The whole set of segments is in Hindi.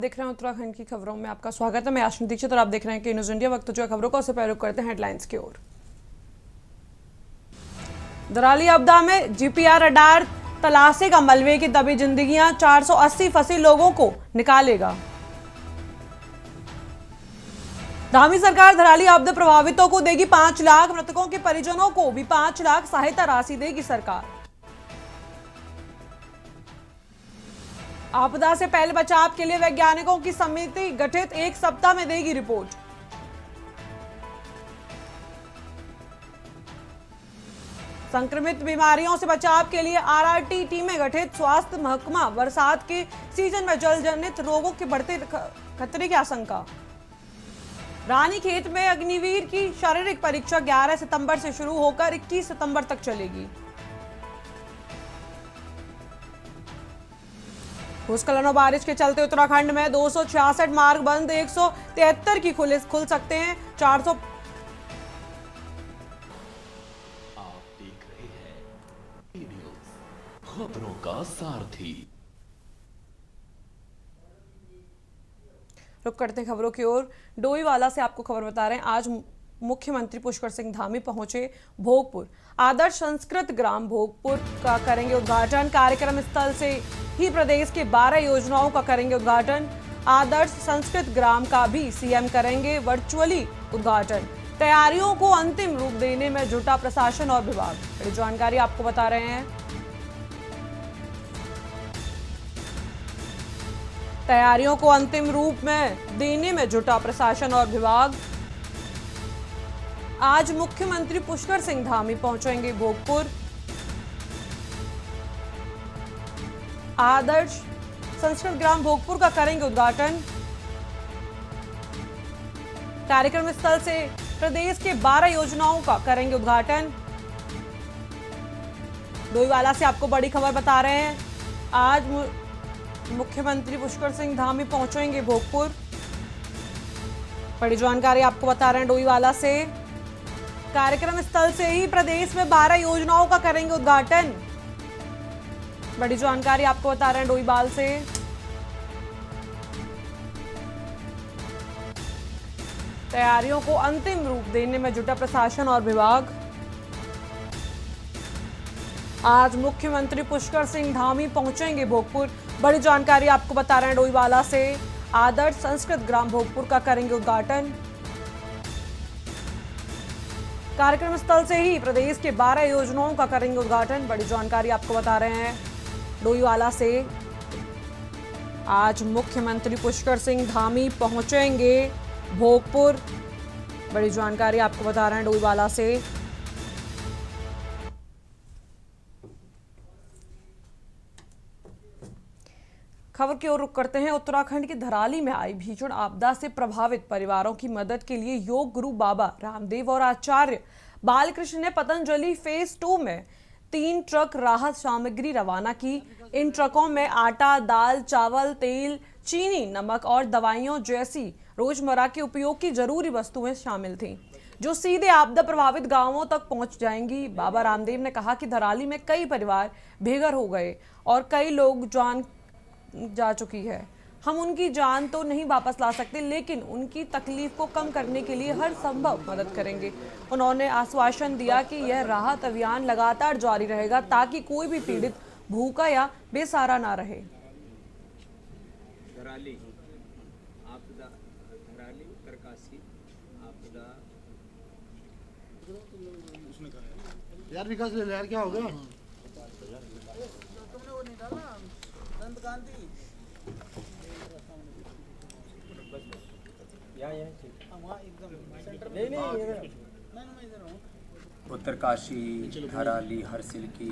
देख रहे हैं उत्तराखंड की खबरों में आपका स्वागत है। मैं आश्विनी दीक्षित और आप देख रहे हैं कि न्यूज इंडिया। वक्त जो खबरों का उससे पहले करते हैं हेडलाइंस की ओर। दराली आपदा में जीपीआर रडार तलाशेगा मलबे की दबी जिंदगियां, 480 फंसे लोगों को निकालेगा। धामी सरकार धराली आपदा प्रभावितों को देगी 5 लाख, मृतकों के परिजनों को भी 5 लाख सहायता राशि देगी सरकार। आपदा से पहले बचाव के लिए वैज्ञानिकों की समिति गठित, 1 सप्ताह में देगी रिपोर्ट। संक्रमित बीमारियों से बचाव के लिए आरआरटी टीमें गठित, स्वास्थ्य महकमा बरसात के सीजन में जल जनित रोगों के बढ़ते खतरे की आशंका। रानीखेत में अग्निवीर की शारीरिक परीक्षा 11 सितंबर से शुरू होकर 21 सितंबर तक चलेगी। भूस्खलन और बारिश के चलते उत्तराखंड में 266 मार्ग बंद, 173 की खुल सकते हैं 400। आप देख रहे हैं न्यूज़, खबरों का सारथी। रुक करते हैं खबरों की ओर। डोईवाला से आपको खबर बता रहे हैं। आज मुख्यमंत्री पुष्कर सिंह धामी पहुंचे भोगपुर। आदर्श संस्कृत ग्राम भोगपुर का करेंगे उद्घाटन। कार्यक्रम स्थल से ही प्रदेश के 12 योजनाओं का करेंगे उद्घाटन। आदर्श संस्कृत ग्राम का भी सीएम करेंगे वर्चुअली उद्घाटन। तैयारियों को अंतिम रूप देने में जुटा प्रशासन और विभाग। बड़ी जानकारी आपको बता रहे हैं। तैयारियों को अंतिम रूप में देने में जुटा प्रशासन और विभाग। आज मुख्यमंत्री पुष्कर सिंह धामी पहुंचेंगे भोगपुर। आदर्श संस्कृत ग्राम भोगपुर का करेंगे उद्घाटन। कार्यक्रम स्थल से प्रदेश के 12 योजनाओं का करेंगे उद्घाटन। डोईवाला से आपको बड़ी खबर बता रहे हैं। आज मुख्यमंत्री पुष्कर सिंह धामी पहुंचेंगे भोगपुर। बड़ी जानकारी आपको बता रहे हैं डोईवाला से। कार्यक्रम स्थल से ही प्रदेश में 12 योजनाओं का करेंगे उद्घाटन। बड़ी जानकारी आपको बता रहे हैं डोईवाल से। तैयारियों को अंतिम रूप देने में जुटा प्रशासन और विभाग। आज मुख्यमंत्री पुष्कर सिंह धामी पहुंचेंगे भोगपुर। बड़ी जानकारी आपको बता रहे हैं डोईवाला से। आदर्श संस्कृत ग्राम भोगपुर का करेंगे उद्घाटन। कार्यक्रम स्थल से ही प्रदेश के 12 योजनाओं का करेंगे उद्घाटन। बड़ी जानकारी आपको बता रहे हैं डोईवाला से। आज मुख्यमंत्री पुष्कर सिंह धामी पहुंचेंगे भोगपुर। बड़ी जानकारी आपको बता रहे हैं डोईवाला से। खबर की ओर रुख करते हैं। उत्तराखंड के धराली में आई भीषण आपदा से प्रभावित परिवारों की मदद के लिए योग गुरु बाबा रामदेव और आचार्य बालकृष्ण ने पतंजलि फेज 2 में 3 ट्रक राहत सामग्री रवाना की। इन ट्रकों में आटा, दाल, चावल, तेल, चीनी, नमक और दवाइयों जैसी रोजमर्रा के उपयोग की जरूरी वस्तुएं शामिल थीं, जो सीधे आपदा प्रभावित गांवों तक पहुंच जाएंगी। बाबा रामदेव ने कहा कि धराली में कई परिवार बेघर हो गए और कई लोग जान जा चुकी है। हम उनकी जान तो नहीं वापस ला सकते, लेकिन उनकी तकलीफ को कम करने के लिए हर संभव मदद करेंगे। उन्होंने आश्वासन दिया कि यह राहत अभियान लगातार जारी रहेगा ताकि कोई भी पीड़ित भूखा या बेसहारा ना रहे। धराली आपदा, धराली उत्तरकाशी आपदा। यार विकास ले यार, क्या हो गया? तुमने वो नहीं डाला दंत कांति। उत्तरकाशी, धराली, हरसिल की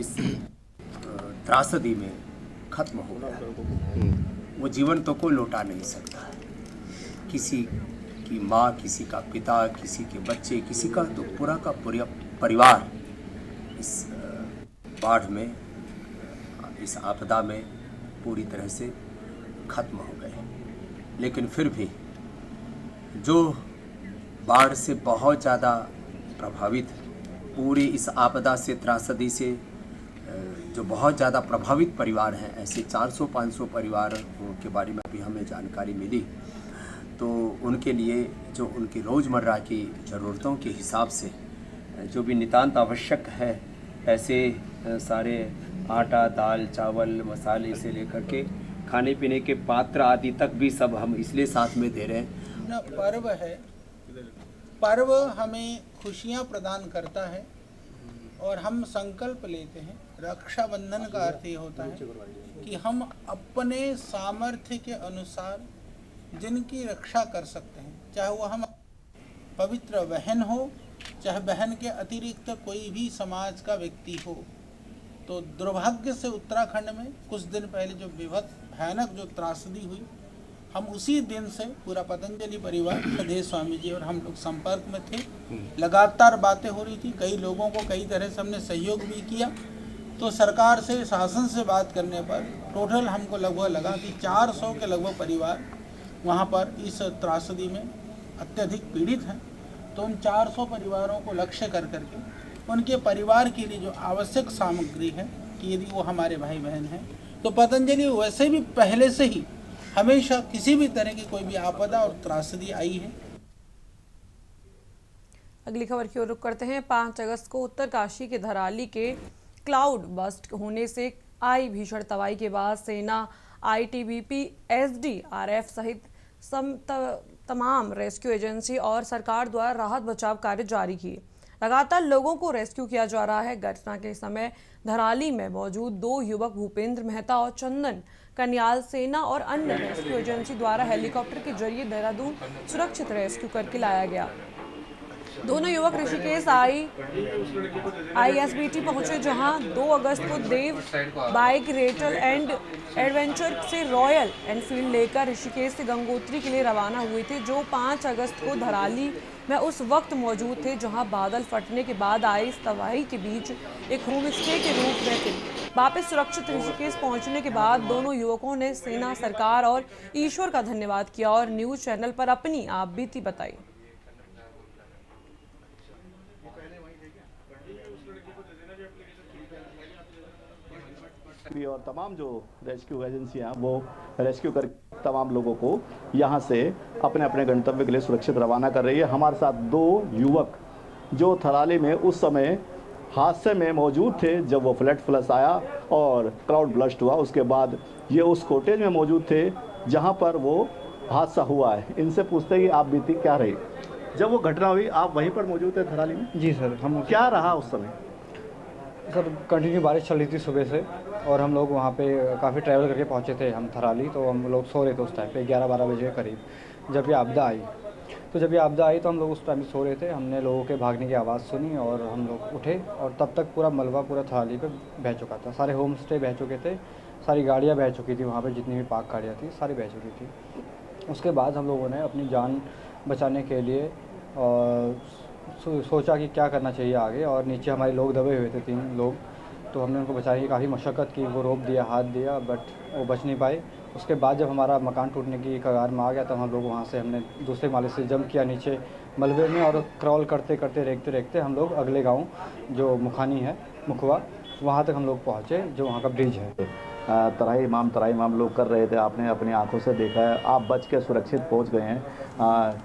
इस त्रासदी में खत्म हो गया। वो जीवन तो कोई लौटा नहीं सकता है। किसी की माँ, किसी का पिता, किसी के बच्चे, किसी का तो पूरा का पूरा परिवार इस बाढ़ में, इस आपदा में पूरी तरह से खत्म हो गए। लेकिन फिर भी जो बाढ़ से बहुत ज़्यादा प्रभावित, पूरी इस आपदा से, त्रासदी से जो बहुत ज़्यादा प्रभावित परिवार हैं, ऐसे 400-500 परिवार के बारे में अभी हमें जानकारी मिली। तो उनके लिए जो उनकी रोज़मर्रा की ज़रूरतों के हिसाब से जो भी नितांत आवश्यक है, ऐसे सारे आटा, दाल, चावल, मसाले से लेकर के खाने पीने के पात्र आदि तक भी सब हम इसलिए साथ में दे रहे हैं। न पर्व है, पर्व हमें खुशियाँ प्रदान करता है और हम संकल्प लेते हैं। रक्षाबंधन का अर्थ ये होता है कि हम अपने सामर्थ्य के अनुसार जिनकी रक्षा कर सकते हैं, चाहे वो हम पवित्र बहन हो, चाहे बहन के अतिरिक्त कोई भी समाज का व्यक्ति हो। तो दुर्भाग्य से उत्तराखंड में कुछ दिन पहले जो भयानक जो त्रासदी हुई, हम उसी दिन से पूरा पतंजलि परिवार, सदेश स्वामी जी और हम लोग संपर्क में थे। लगातार बातें हो रही थी, कई लोगों को कई तरह से हमने सहयोग भी किया। तो सरकार से, शासन से बात करने पर टोटल हमको लगभग लगा कि 400 के लगभग परिवार वहाँ पर इस त्रासदी में अत्यधिक पीड़ित हैं। तो उन 400 परिवारों को लक्ष्य कर करके उनके परिवार के लिए जो आवश्यक सामग्री है, कि यदि वो हमारे भाई बहन हैं, तो पतंजलि वैसे भी पहले से ही हमेशा किसी भी तरह की कोई भी आपदा और त्रासदी आई है। अगली खबर की ओर रुख करते हैं। 5 अगस्त को उत्तरकाशी के धराली के क्लाउड बस्ट होने से आई भीषण तबाही के बाद सेना, आईटीबीपी, एसडीआरएफ सहित तमाम रेस्क्यू एजेंसी और सरकार द्वारा राहत बचाव कार्य जारी किए। लगातार लोगों को रेस्क्यू किया जा रहा है। घटना के समय धराली में मौजूद 2 युवक भूपेंद्र मेहता और चंदन कन्याल सेना और अन्य रेस्क्यू एजेंसी द्वारा हेलीकॉप्टर के जरिए देहरादून सुरक्षित रेस्क्यू करके लाया गया। दोनों युवक ऋषिकेश आईएसबीटी पहुंचे, जहां 2 अगस्त को देव बाइक रेटल एंड एडवेंचर से रॉयल एनफील्ड लेकर ऋषिकेश से गंगोत्री के लिए रवाना हुए थे, जो 5 अगस्त को धराली में उस वक्त मौजूद थे जहां बादल फटने के बाद आई इस तबाही के बीच एक होम स्टे के रूप में थे। वापस सुरक्षित ऋषिकेश पहुंचने के बाद दोनों युवकों ने सेना, सरकार और ईश्वर का धन्यवाद किया और न्यूज चैनल पर अपनी आप बीती बताई। और तमाम जो रेस्क्यू एजेंसियां वो रेस्क्यू कर तमाम लोगों को यहां से अपने अपने गंतव्य के लिए सुरक्षित रवाना कर रही है। हमारे साथ 2 युवक जो थराली में उस समय हादसे में मौजूद थे जब वो फ्लश आया और क्लाउड ब्लस्ट हुआ। उसके बाद ये उस कॉटेज में मौजूद थे जहां पर वो हादसा हुआ है। इनसे पूछते हैं कि आप बीती क्या रही जब वो घटना हुई? आप वहीं पर मौजूद थे थराली में? जी सर, हम क्या रहा उस समय? सर कंटिन्यू बारिश चल रही थी सुबह से और हम लोग वहाँ पे काफ़ी ट्रैवल करके पहुँचे थे हम थराली। तो हम लोग सो रहे थे उस टाइम पे 11-12 बजे के करीब जब ये आपदा आई। तो हम लोग उस टाइम सो रहे थे। हमने लोगों के भागने की आवाज़ सुनी और हम लोग उठे और तब तक पूरा मलबा पूरा थराली पे बह चुका था। सारे होम स्टे बह चुके थे, सारी गाड़ियाँ बह चुकी थी, वहाँ पर जितनी भी पार्क गाड़ियाँ थी सारी बह चुकी थी। उसके बाद हम लोगों ने अपनी जान बचाने के लिए सोचा कि क्या करना चाहिए आगे। और नीचे हमारे लोग दबे हुए थे 3 लोग, तो हमने उनको बचाने की काफ़ी मशक्क़त की। वो रोप दिया, हाथ दिया, बट वो बच नहीं पाए। उसके बाद जब हमारा मकान टूटने की कगार में आ गया तब हम लोग वहाँ से हमने दूसरे माले से जंप किया नीचे मलबे में और क्रॉल करते करते रेंगते हम लोग अगले गाँव जो मुखानी है, मुखवा, वहाँ तक हम लोग पहुँचे जो वहाँ का ब्रिज है। तराई इमाम लोग कर रहे थे, आपने अपनी आंखों से देखा है, आप बच के सुरक्षित पहुँच गए हैं।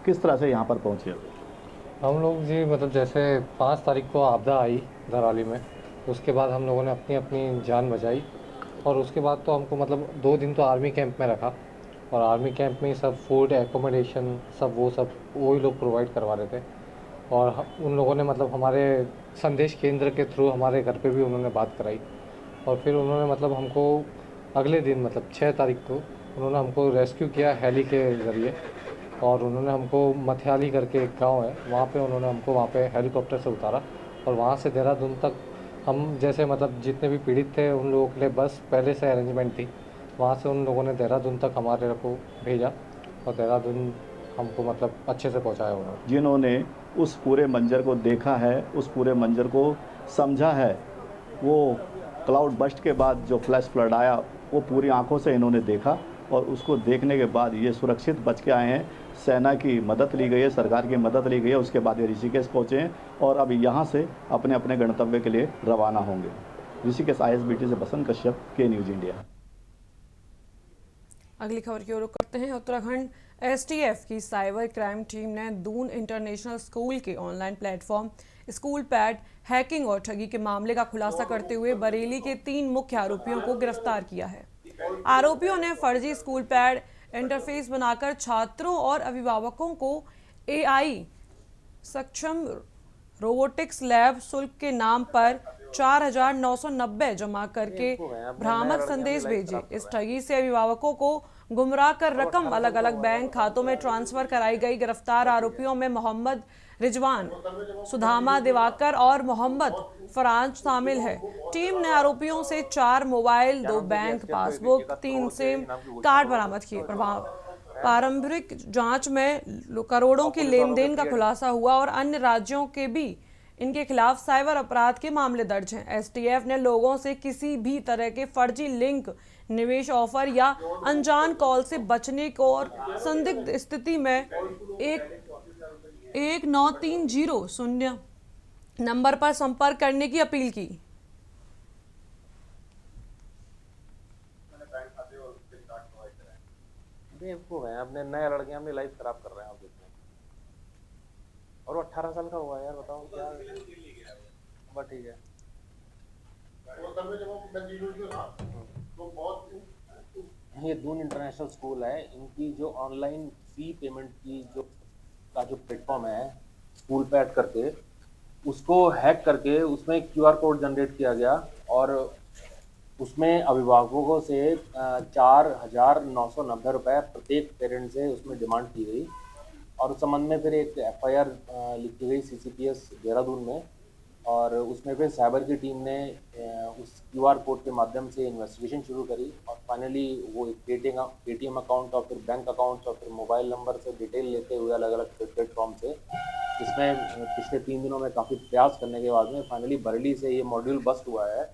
किस तरह से यहाँ पर पहुँचे? हम लोग जी मतलब जैसे 5 तारीख को आपदा आई धराली में, उसके बाद हम लोगों ने अपनी अपनी जान बचाई। और उसके बाद तो हमको मतलब 2 दिन तो आर्मी कैंप में रखा और आर्मी कैंप में सब फूड, एकोमोडेशन सब वही लोग प्रोवाइड करवा रहे थे। और उन लोगों ने मतलब हमारे संदेश केंद्र के थ्रू हमारे घर पे भी उन्होंने बात कराई। और फिर उन्होंने मतलब हमको अगले दिन मतलब 6 तारीख को उन्होंने हमको रेस्क्यू किया हेली के ज़रिए। और उन्होंने हमको मथियाली करके एक गांव है, वहाँ पे उन्होंने हमको वहाँ पे हेलीकॉप्टर से उतारा और वहाँ से देहरादून तक हम जैसे मतलब जितने भी पीड़ित थे उन लोगों के लिए बस पहले से अरेंजमेंट थी, वहाँ से उन लोगों ने देहरादून तक हमारे को भेजा और देहरादून हमको मतलब अच्छे से पहुँचाया उन्होंने। जिन्होंने उस पूरे मंजर को देखा है, उस पूरे मंजर को समझा है, वो क्लाउड बस्ट के बाद जो फ्लड आया वो पूरी आंखों से इन्होंने देखा और उसको देखने के बाद ये सुरक्षित बच के आए हैं। सेना की मदद ली गई है, सरकार की मदद ली गई है, उसके बाद ये ऋषिकेश पहुँचे हैं और अब यहाँ से अपने अपने गंतव्य के लिए रवाना होंगे। ऋषिकेश ISBT से बसंत कश्यप, के न्यूज इंडिया। अगली खबर की ओर रुख करते हैं। उत्तराखंड STF की साइबर क्राइम टीम ने दून इंटरनेशनल स्कूल के online platform school pad hacking और ठगी के मामले का खुलासा करते हुए बरेली के 3 मुख्य आरोपियों को गिरफ्तार किया है। आरोपियों ने फर्जी स्कूल पैड इंटरफेस बनाकर छात्रों और अभिभावकों को AI सक्षम रोबोटिक्स लैब शुल्क के नाम पर 4,990 जमा करके भ्रामक संदेश भेजे। इस ठगी से अभिभावकों को गुमराह कर रकम अलग अलग बैंक खातों में ट्रांसफर कराई गई। गिरफ्तार आरोपियों में मोहम्मद रिजवान, सुधामा दिवाकर और मोहम्मद फराज शामिल है। टीम ने आरोपियों से 4 mobile, 2 bank passbook, 3 SIM card बरामद किए। प्रारंभिक जांच में करोड़ों के लेन देन का खुलासा हुआ और अन्य राज्यों के भी इनके खिलाफ साइबर अपराध के मामले दर्ज हैं। STF ने लोगों से किसी भी तरह के फर्जी लिंक, निवेश ऑफर या अनजान कॉल से बचने को और संदिग्ध स्थिति में 1930 नंबर पर संपर्क करने की अपील की। बेवकूफ है, अपने नए लड़के अपनी लाइफ खराब कर रहे हैं। आप देखते हैं, और वो 18 साल का हुआ है यार, बताओ क्या। बस ठीक है। ये दून इंटरनेशनल स्कूल है, इनकी जो ऑनलाइन फी पेमेंट की जो प्लेटफॉर्म है स्कूल पैड करके, उसको हैक करके उसमें QR कोड जनरेट किया गया और उसमें अभिभावकों से 4,990 रुपये प्रत्येक पेरेंट से उसमें डिमांड की गई और उस संबंध में फिर एक FIR लिखी गई CCPS देहरादून में। और उसमें फिर साइबर की टीम ने उस QR कोड के माध्यम से इन्वेस्टिगेशन शुरू करी और फाइनली वो एक पेटीएम अकाउंट और फिर बैंक अकाउंट और फिर मोबाइल नंबर से डिटेल लेते हुए अलग अलग प्लेटफॉर्म से, इसमें पिछले 3 दिनों में काफ़ी प्रयास करने के बाद में फाइनली बरेली से ये मॉड्यूल बस्ट हुआ है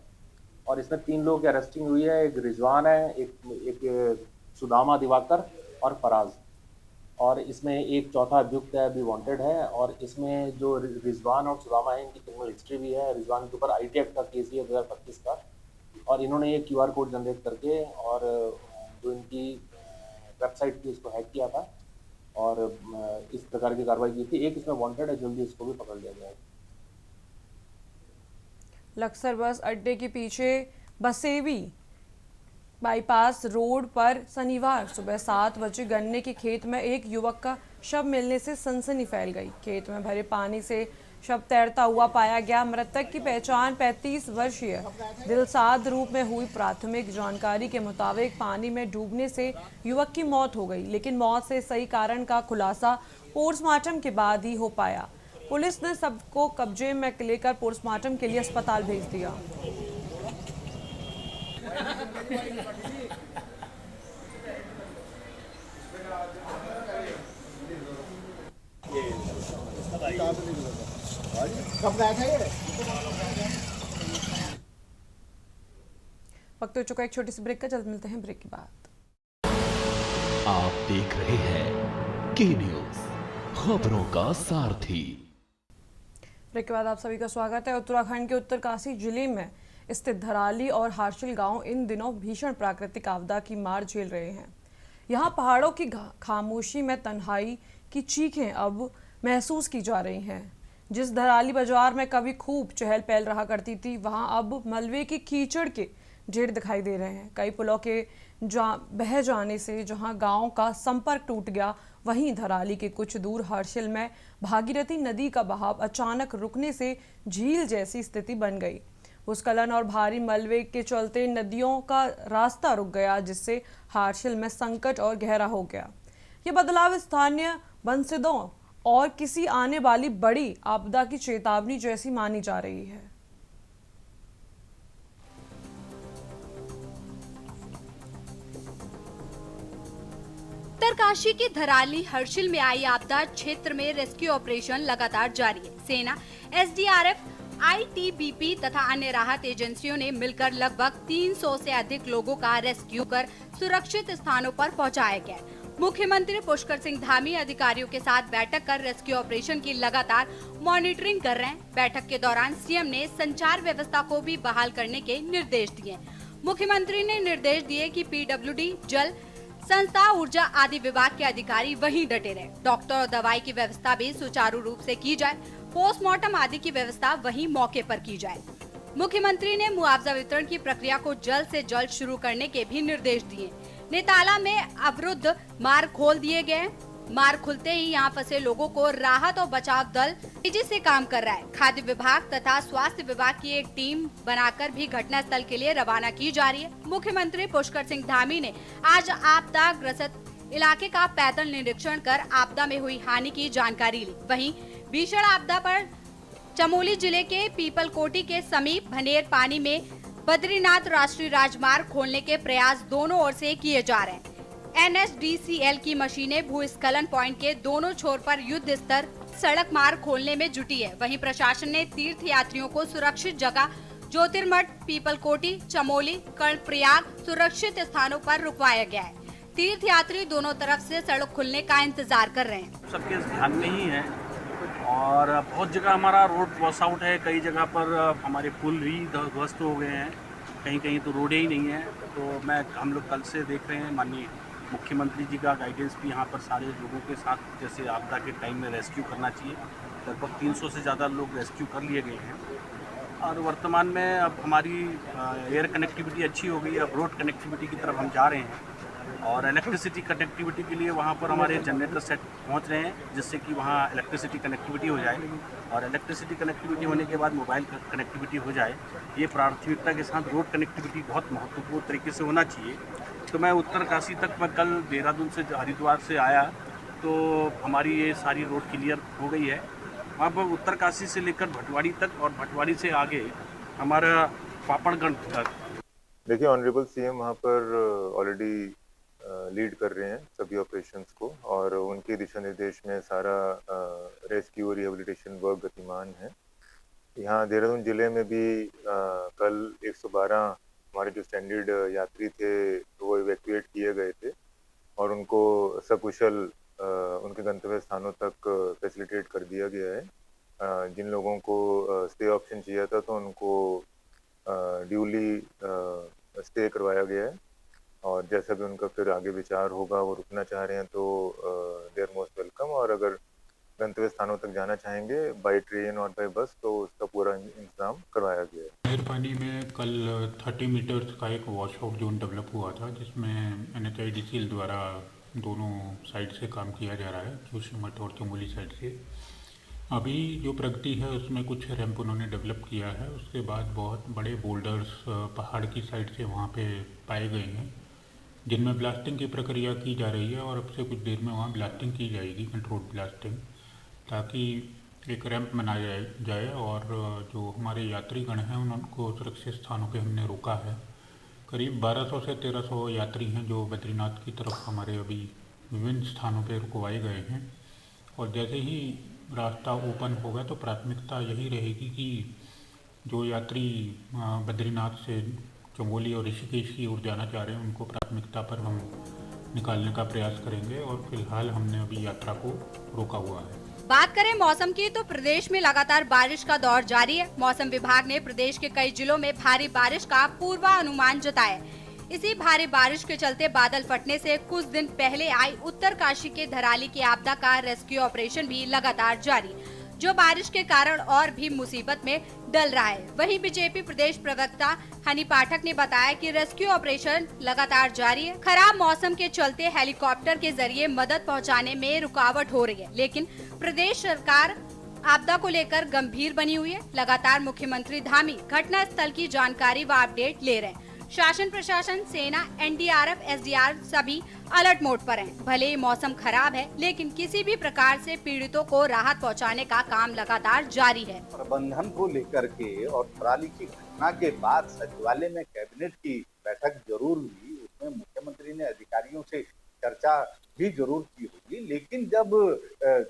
और इसमें 3 लोगों की अरेस्टिंग हुई है। एक रिजवान है, एक सुदामा दिवाकर और फराज, और इसमें एक चौथा अभियुक्त है, अभी वांटेड है। और इसमें जो रिजवान और सुदामा है, इनकी क्रिमिनल हिस्ट्री भी है। रिजवान के ऊपर IT एक्ट का केस है 2025 का, और इन्होंने ये QR कोड जनरेट करके और जो इनकी वेबसाइट थी उसको हैक किया था और इस प्रकार की कार्रवाई की थी। एक इसमें वांटेड है, जल्दी इसको भी पकड़ लिया जाएगा। लक्सर बस अड्डे के पीछे बसेवी बाईपास रोड पर शनिवार सुबह 7 बजे गन्ने के खेत में एक युवक का शव मिलने से सनसनी फैल गई। खेत में भरे पानी से शव तैरता हुआ पाया गया। मृतक की पहचान 35 वर्षीय दिलसाद रूप में हुई। प्राथमिक जानकारी के मुताबिक पानी में डूबने से युवक की मौत हो गई, लेकिन मौत से सही कारण का खुलासा पोस्टमार्टम के बाद ही हो पाया। पुलिस ने सबको कब्जे में लेकर पोस्टमार्टम के लिए अस्पताल भेज दिया। वक्त हो चुका एक छोटी सी ब्रेक का, जल्द मिलते हैं ब्रेक के बाद। आप देख रहे हैं के न्यूज, खबरों का सारथी। ब्रेक के बाद आप सभी का स्वागत है। उत्तराखंड के उत्तरकाशी जिले में स्थित धराली और हार्शिल गांव इन दिनों भीषण प्राकृतिक आपदा की मार झेल रहे हैं। यहां पहाड़ों की खामोशी में तन्हाई की चीखें अब महसूस की जा रही हैं। जिस धराली बाजार में कभी खूब चहल पहल रहा करती थी, वहां अब मलबे की कीचड़ के ढेर दिखाई दे रहे हैं। कई पुलों के बह जाने से जहां गांव का संपर्क टूट गया, वहीं धराली के कुछ दूर हार्शिल में भागीरथी नदी का बहाव अचानक रुकने से झील जैसी स्थिति बन गई। भूस्खलन और भारी मलबे के चलते नदियों का रास्ता रुक गया, जिससे हार्शिल में संकट और गहरा हो गया। ये बदलाव स्थानीय बंसिदों और किसी आने वाली बड़ी आपदा की चेतावनी जैसी मानी जा रही है। उत्तरकाशी के धराली हर्षिल में आई आपदा क्षेत्र में रेस्क्यू ऑपरेशन लगातार जारी है। सेना, SDRF, ITBP तथा अन्य राहत एजेंसियों ने मिलकर लगभग 300 से अधिक लोगों का रेस्क्यू कर सुरक्षित स्थानों पर पहुंचाया गया। मुख्यमंत्री पुष्कर सिंह धामी अधिकारियों के साथ बैठक कर रेस्क्यू ऑपरेशन की लगातार मॉनिटरिंग कर रहे हैं। बैठक के दौरान सीएम ने संचार व्यवस्था को भी बहाल करने के निर्देश दिए। मुख्यमंत्री ने निर्देश दिए कि पीडब्ल्यूडी, जल संस्था, ऊर्जा आदि विभाग के अधिकारी वहीं डटे रहे। डॉक्टर और दवाई की व्यवस्था भी सुचारू रूप से की जाए। पोस्टमार्टम आदि की व्यवस्था वहीं मौके पर की जाए। मुख्यमंत्री ने मुआवजा वितरण की प्रक्रिया को जल्द से जल्द शुरू करने के भी निर्देश दिए। नेताला में अवरुद्ध मार्ग खोल दिए गए। मार्ग खुलते ही यहां फंसे लोगों को राहत और बचाव दल तेजी से काम कर रहा है। खाद्य विभाग तथा स्वास्थ्य विभाग की एक टीम बनाकर भी घटना स्थल के लिए रवाना की जा रही है। मुख्यमंत्री पुष्कर सिंह धामी ने आज आपदा ग्रस्त इलाके का पैदल निरीक्षण कर आपदा में हुई हानि की जानकारी ली। वहीं भीषण आपदा पर चमोली जिले के पीपलकोटी के समीप भनेर पानी में बद्रीनाथ राष्ट्रीय राजमार्ग खोलने के प्रयास दोनों ओर से किए जा रहे हैं। NSDCL की मशीनें भूस्खलन पॉइंट के दोनों छोर पर युद्ध स्तर सड़क मार्ग खोलने में जुटी है। वहीं प्रशासन ने तीर्थ यात्रियों को सुरक्षित जगह ज्योतिर्मठ, पीपलकोटी, चमोली, कर्णप्रयाग सुरक्षित स्थानों पर रुकवाया गया है। तीर्थ यात्री दोनों तरफ से सड़क खुलने का इंतजार कर रहे हैं। सबके ध्यान में ही है और बहुत जगह हमारा रोड वॉश आउट है। कई जगह पर हमारे पुल भी ध्वस्त हो गए हैं, कहीं कहीं तो रोडें ही नहीं है। तो हम लोग कल से देख रहे हैं, माननीय मुख्यमंत्री जी का गाइडेंस भी यहाँ पर सारे लोगों के साथ, जैसे आपदा के टाइम में रेस्क्यू करना चाहिए। लगभग 300 से ज़्यादा लोग रेस्क्यू कर लिए गए हैं और वर्तमान में अब हमारी एयर कनेक्टिविटी अच्छी हो गई है। अब रोड कनेक्टिविटी की तरफ हम जा रहे हैं और इलेक्ट्रिसिटी कनेक्टिविटी के लिए वहाँ पर हमारे जनरेटर सेट पहुँच रहे हैं, जिससे कि वहाँ इलेक्ट्रिसिटी कनेक्टिविटी हो जाए और इलेक्ट्रिसिटी कनेक्टिविटी होने के बाद मोबाइल कनेक्टिविटी हो जाए। ये प्राथमिकता के साथ रोड कनेक्टिविटी बहुत महत्वपूर्ण तरीके से होना चाहिए। तो मैं उत्तरकाशी तक मैं कल देहरादून से हरिद्वार से आया तो हमारी ये सारी रोड क्लियर हो गई है। वहाँ पर उत्तरकाशी से लेकर भटवाड़ी तक और भटवाड़ी से आगे हमारा पापड़गढ़ तक। देखिए, ऑनरेबल सीएम वहाँ पर ऑलरेडी लीड कर रहे हैं सभी ऑपरेशंस को और उनके दिशा निर्देश में सारा रेस्क्यू और रिहेबिलिटेशन वर्क गतिमान है। यहाँ देहरादून जिले में भी कल 112 हमारे जो स्टैंडर्ड यात्री थे वो इवैक्यूएट किए गए थे और उनको सकुशल उनके गंतव्य स्थानों तक फैसिलिटेट कर दिया गया है। जिन लोगों को स्टे ऑप्शन चाहिए था तो उनको ड्यूली स्टे करवाया गया है और जैसा भी उनका फिर आगे विचार होगा, वो रुकना चाह रहे हैं तो दे आर मोस्ट वेलकम। और अगर गंतव्य स्थानों तक जाना चाहेंगे बाई ट्रेन और बाई बस तो उसका पूरा इंतजाम करवाया गया है। भनेर पानी में कल 30 मीटर्स का एक वॉश आउट जोन डेवलप हुआ था, जिसमें NHIDCL द्वारा दोनों साइड से काम किया जा रहा है, जोशीमठ और चमोली साइड से। अभी जो प्रगति है उसमें कुछ रैंप उन्होंने डेवलप किया है। उसके बाद बहुत बड़े बोल्डर्स पहाड़ की साइड से वहाँ पे पाए गए हैं, जिनमें ब्लास्टिंग की प्रक्रिया की जा रही है और अब से कुछ देर में वहाँ ब्लास्टिंग की जाएगी, कंट्रोल ब्लास्टिंग, ताकि एक रैंप बनाया जाए और जो हमारे यात्रीगण हैं उनको सुरक्षित स्थानों पे हमने रोका है। करीब 1200 से 1300 यात्री हैं जो बद्रीनाथ की तरफ हमारे अभी विभिन्न स्थानों पे रुकवाए गए हैं और जैसे ही रास्ता ओपन होगा तो प्राथमिकता यही रहेगी कि जो यात्री बद्रीनाथ से चमोली और ऋषिकेश की ओर जाना चाह रहे हैं उनको प्राथमिकता पर हम निकालने का प्रयास करेंगे और फिलहाल हमने अभी यात्रा को रोका हुआ है। बात करें मौसम की तो प्रदेश में लगातार बारिश का दौर जारी है। मौसम विभाग ने प्रदेश के कई जिलों में भारी बारिश का पूर्वानुमान जताया है। इसी भारी बारिश के चलते बादल फटने से कुछ दिन पहले आई उत्तरकाशी के धराली की आपदा का रेस्क्यू ऑपरेशन भी लगातार जारी, जो बारिश के कारण और भी मुसीबत में डल रहा है। वहीं बीजेपी प्रदेश प्रवक्ता हनी पाठक ने बताया कि रेस्क्यू ऑपरेशन लगातार जारी है। खराब मौसम के चलते हेलीकॉप्टर के जरिए मदद पहुंचाने में रुकावट हो रही है, लेकिन प्रदेश सरकार आपदा को लेकर गंभीर बनी हुई है। लगातार मुख्यमंत्री धामी घटना स्थल की जानकारी व अपडेट ले रहे हैं। शासन प्रशासन, सेना, NDRF, SDRF सभी अलर्ट मोड पर हैं। भले ही मौसम खराब है, लेकिन किसी भी प्रकार से पीड़ितों को राहत पहुंचाने का काम लगातार जारी है। प्रबंधन को लेकर के और पराली की घटना के बाद सचिवालय में कैबिनेट की बैठक जरूर हुई, उसमें मुख्यमंत्री ने अधिकारियों से चर्चा भी जरूर की होगी, लेकिन जब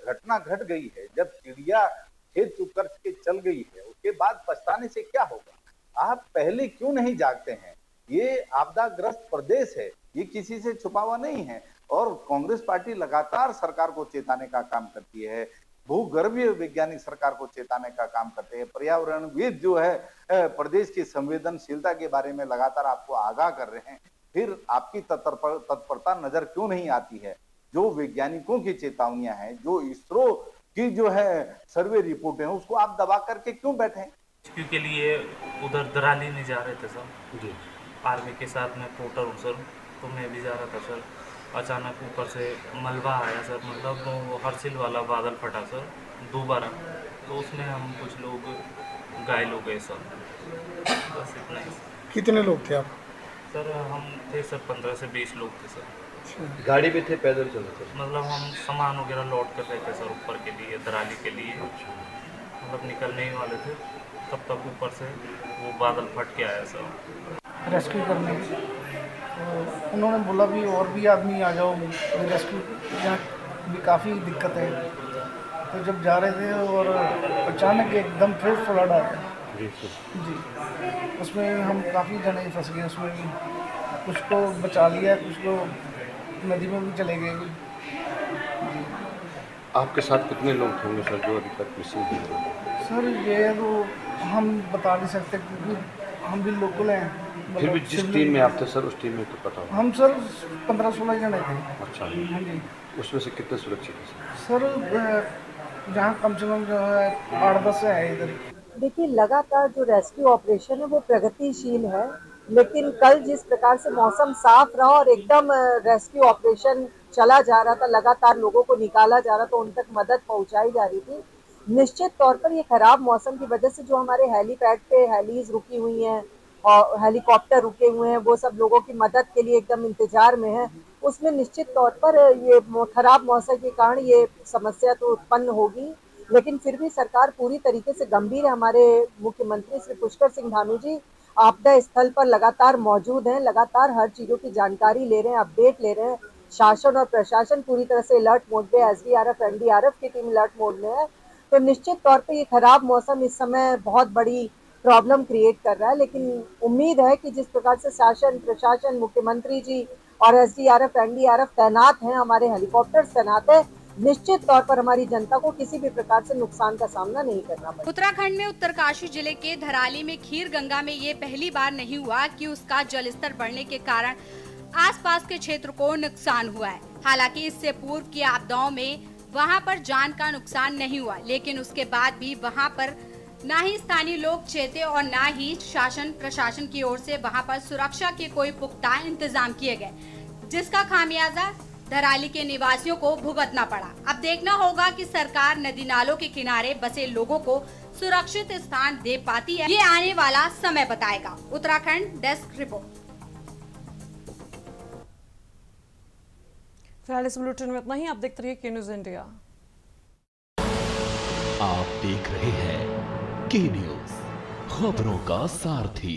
घटना घट गई है, जब चिड़िया खेत चुप करके चल गई है, उसके बाद पछताने से क्या होगा? आप पहले क्यों नहीं जागते हैं? ये आपदाग्रस्त प्रदेश है, ये किसी से छुपा हुआ नहीं है। और कांग्रेस पार्टी लगातार सरकार को चेताने का काम करती है, भूगर्भीय वैज्ञानिक सरकार को चेताने का काम करते हैं, पर्यावरणविद जो है प्रदेश की संवेदनशीलता के बारे में लगातार आपको आगाह कर रहे हैं, फिर आपकी तत्परता नजर क्यों नहीं आती है? जो वैज्ञानिकों की चेतावनियां हैं, जो इसरो की जो है सर्वे रिपोर्ट है, उसको आप दबा करके क्यों बैठे? के लिए उधर दराली नहीं जा रहे थे सर जी, आर्मी के साथ में पोर्टर हूँ सर, तो मैं भी जा रहा था सर। अचानक ऊपर से मलबा आया सर, मतलब वो हर्षिल वाला बादल फटा सर दोबारा, तो उसमें हम कुछ लोग घायल हो गए सर, बस इतना ही। कितने लोग थे आप? सर हम थे सर 15 से 20 लोग थे सर। गाड़ी पे थे, पैदल चले थे? मतलब हम सामान वगैरह लोड कर रहे थे सर ऊपर के लिए, दराली के लिए, मतलब निकलने ही वाले थे, तब तक ऊपर से वो बादल फट के आया सर। रेस्क्यू करने तो उन्होंने बोला भी और भी आदमी आ जाओ रेस्क्यू, यहाँ भी काफ़ी दिक्कत है। तो जब जा रहे थे और अचानक एकदम फिर फ्लड आ गया जी, उसमें हम काफ़ी जने फंस गए उसमें भी, कुछ को बचा लिया, कुछ को नदी में भी चले गए जी। आपके साथ कितने लोग होंगे सर जो अभी तक मिसिंग हुए? सर ये तो हम बता नहीं सकते क्योंकि हम भी लोकल हैं। फिर भी जिस टीम में आप थे सर, उस टीम में तो पता होगा। हम सर 15-16 जने थे। अच्छा हाँ जी। उसमें से कितने सुरक्षित हैं सर? जहाँ कम से कम जो है 8-10 है इधर। देखिए, लगातार जो रेस्क्यू ऑपरेशन है वो प्रगतिशील है, लेकिन कल जिस प्रकार से मौसम साफ रहा और एकदम रेस्क्यू ऑपरेशन चला जा रहा था, लगातार लोगों को निकाला जा रहा था, उन तक मदद पहुंचाई जा रही थी, निश्चित तौर पर ये खराब मौसम की वजह से जो हमारे हेलीपैड पे हेलीज रुकी हुई हैं और हेलीकॉप्टर रुके हुए हैं, वो सब लोगों की मदद के लिए एकदम इंतजार में है, उसमें निश्चित तौर पर ये खराब मौसम के कारण ये समस्या तो उत्पन्न होगी, लेकिन फिर भी सरकार पूरी तरीके से गंभीर है। हमारे मुख्यमंत्री श्री पुष्कर सिंह धामी जी आपदा स्थल पर लगातार मौजूद हैं, लगातार हर चीज़ों की जानकारी ले रहे हैं, अपडेट ले रहे हैं। शासन और प्रशासन पूरी तरह से अलर्ट मोड पे, एसडीआरएफ एनडीआरएफ की टीम अलर्ट मोड में है। तो निश्चित तौर पे ये खराब मौसम इस समय बहुत बड़ी प्रॉब्लम क्रिएट कर रहा है, लेकिन उम्मीद है कि जिस प्रकार से शासन प्रशासन मुख्यमंत्री जी और एसडीआरएफ एनडीआरएफ तैनात हैं, हमारे हेलीकॉप्टर्स तैनात है, निश्चित तौर पर हमारी जनता को किसी भी प्रकार से नुकसान का सामना नहीं करना पड़ेगा। उत्तराखंड में उत्तरकाशी जिले के धराली में खीर गंगा में ये पहली बार नहीं हुआ कि उसका जलस्तर बढ़ने के कारण आसपास के क्षेत्र को नुकसान हुआ है। हालांकि इससे पूर्व की आपदाओं में वहां पर जान का नुकसान नहीं हुआ, लेकिन उसके बाद भी वहां पर ना ही स्थानीय लोग चेते और ना ही शासन प्रशासन की ओर से वहां पर सुरक्षा के कोई पुख्ता इंतजाम किए गए, जिसका खामियाजा धराली के निवासियों को भुगतना पड़ा। अब देखना होगा कि सरकार नदी नालों के किनारे बसे लोगों को सुरक्षित स्थान दे पाती है, ये आने वाला समय बताएगा। Uttarakhand desk report. फिलहाल इस बुलेटिन में इतना ही। आप देखते रहिए के न्यूज़ इंडिया। आप देख रहे हैं के न्यूज़, खबरों का सारथी।